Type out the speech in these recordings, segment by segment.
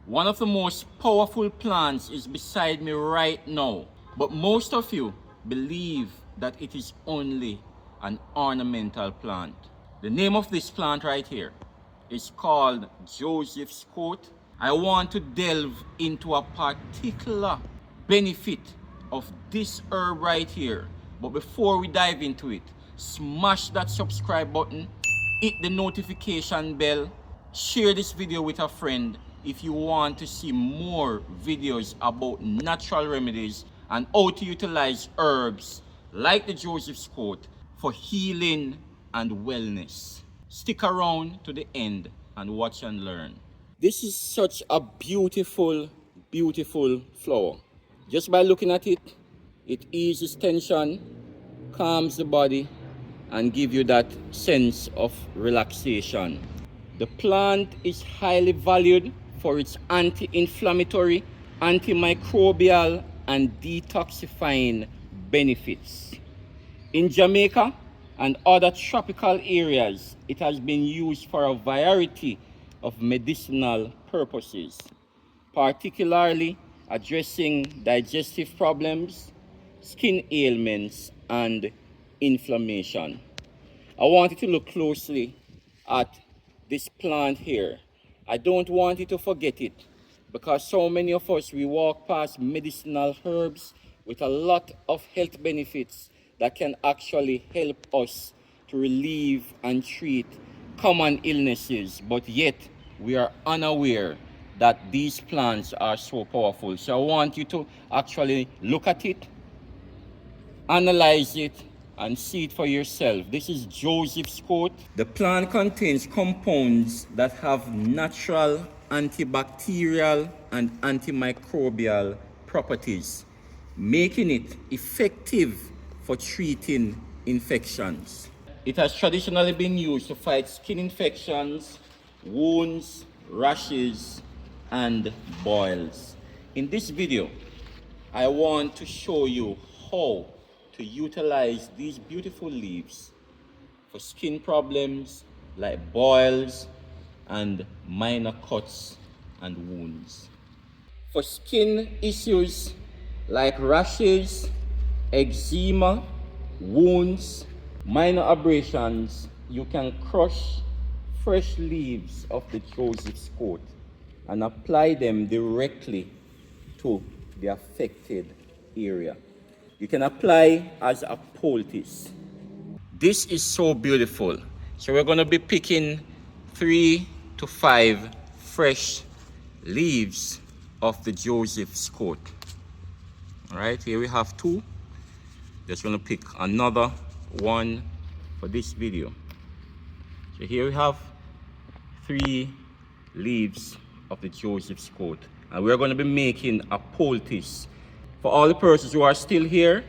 One of the most powerful plants is beside me right now, but most of you believe that it is only an ornamental plant. The name of this plant right here is called Joseph's coat. I want to delve into a particular benefit of this herb right here. But before we dive into it, smash that subscribe button, hit the notification bell, share this video with a friend if you want to see more videos about natural remedies and how to utilize herbs like the Joseph's coat for healing and wellness. Stick around to the end and watch and learn. This is such a beautiful, beautiful flower. Just by looking at it, it eases tension, calms the body, and give you that sense of relaxation. The plant is highly valued for its anti-inflammatory, antimicrobial, and detoxifying benefits. In Jamaica and other tropical areas, it has been used for a variety of medicinal purposes, particularly addressing digestive problems, skin ailments, and inflammation. I want you to look closely at this plant here. I don't want you to forget it, because so many of us, we walk past medicinal herbs with a lot of health benefits that can actually help us to relieve and treat common illnesses, but yet we are unaware that these plants are so powerful. So I want you to actually look at it, analyze it, and see it for yourself. This is Joseph's coat. The plant contains compounds that have natural antibacterial and antimicrobial properties, making it effective for treating infections. It has traditionally been used to fight skin infections, wounds, rashes, and boils. In this video, I want to show you how to utilize these beautiful leaves for skin problems like boils and minor cuts and wounds. For skin issues like rashes, eczema, wounds, minor abrasions, you can crush fresh leaves of the Joseph's coat and apply them directly to the affected area. You can apply as a poultice. This is so beautiful. So we're going to be picking 3 to 5 fresh leaves of the Joseph's coat. All right, here we have 2. Just going to pick another one for this video. So here we have 3 leaves of the Joseph's coat, and we're going to be making a poultice. For all the persons who are still here,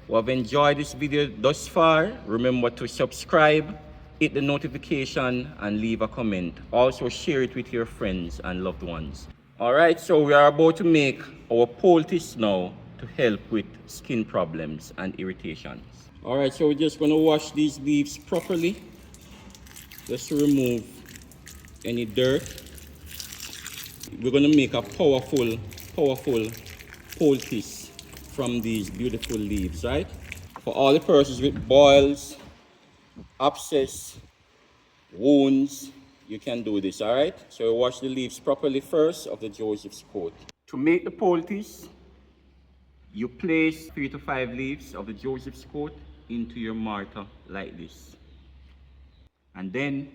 who have enjoyed this video thus far, remember to subscribe, hit the notification, and leave a comment. Also share it with your friends and loved ones. All right, so we are about to make our poultice now to help with skin problems and irritations. All right, so we're just going to wash these leaves properly, just to remove any dirt. We're going to make a powerful poultice from these beautiful leaves, right? For all the persons with boils, abscess, wounds, you can do this, all right? So wash the leaves properly first of the Joseph's coat. To make the poultice, you place 3 to 5 leaves of the Joseph's coat into your mortar like this. And then,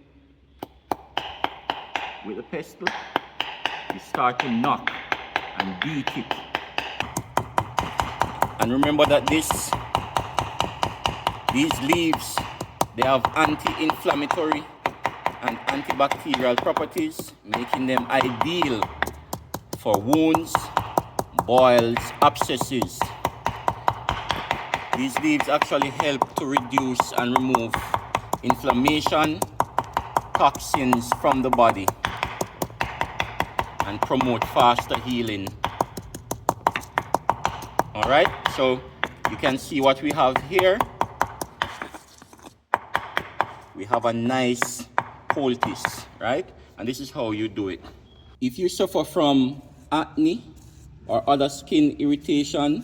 with the pestle, you start to knock and beat it. And remember that these leaves, they have anti-inflammatory and antibacterial properties, making them ideal for wounds, boils, abscesses. These leaves actually help to reduce and remove inflammation, toxins from the body, and promote faster healing. All right, so you can see what we have here. We have a nice poultice, right? And this is how you do it. If you suffer from acne or other skin irritation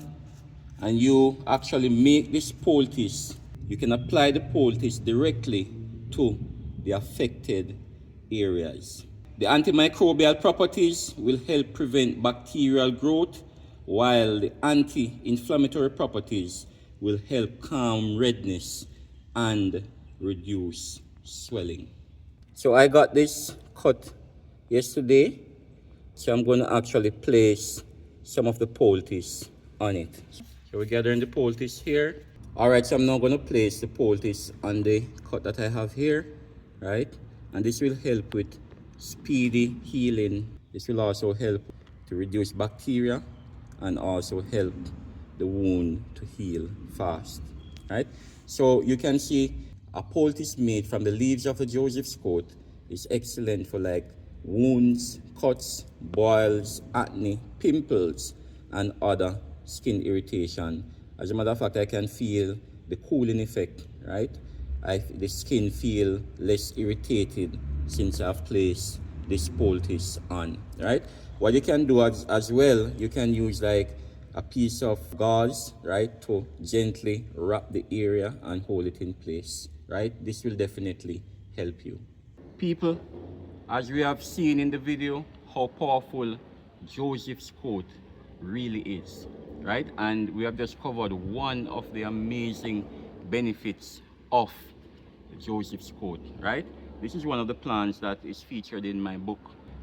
and you actually make this poultice, you can apply the poultice directly to the affected areas. The antimicrobial properties will help prevent bacterial growth, while the anti-inflammatory properties will help calm redness and reduce swelling. So I got this cut yesterday, so I'm going to actually place some of the poultice on it. So we're gathering the poultice here. Alright, so I'm now going to place the poultice on the cut that I have here, right? And this will help with speedy healing. This will also help to reduce bacteria and also help the wound to heal fast, right? So you can see a poultice made from the leaves of the Joseph's coat is excellent for like wounds, cuts, boils, acne, pimples, and other skin irritation. As a matter of fact, I can feel the cooling effect, right? The skin feel less irritated since I've placed this poultice on, right? What you can do as well, you can use like a piece of gauze, right, to gently wrap the area and hold it in place, right? This will definitely help you. People, as we have seen in the video, how powerful Joseph's coat really is, right? And we have just covered one of the amazing benefits of Joseph's coat, right? This is one of the plants that is featured in my book,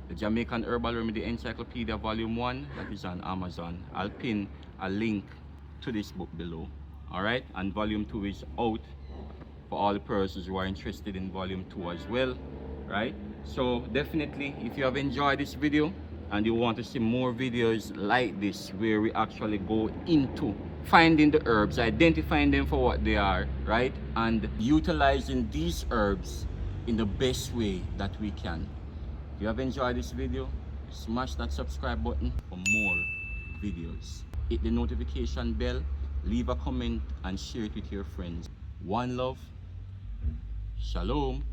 The Jamaican Herbal Remedy Encyclopedia Volume 1, that is on Amazon. I'll pin a link to this book below, all right? And Volume 2 is out for all the persons who are interested in Volume 2 as well, right? So definitely, if you have enjoyed this video and you want to see more videos like this where we actually go into finding the herbs, identifying them for what they are, right, and utilizing these herbs in the best way that we can. If you have enjoyed this video, smash that subscribe button for more videos. Hit the notification bell, leave a comment, and share it with your friends. One love. Shalom.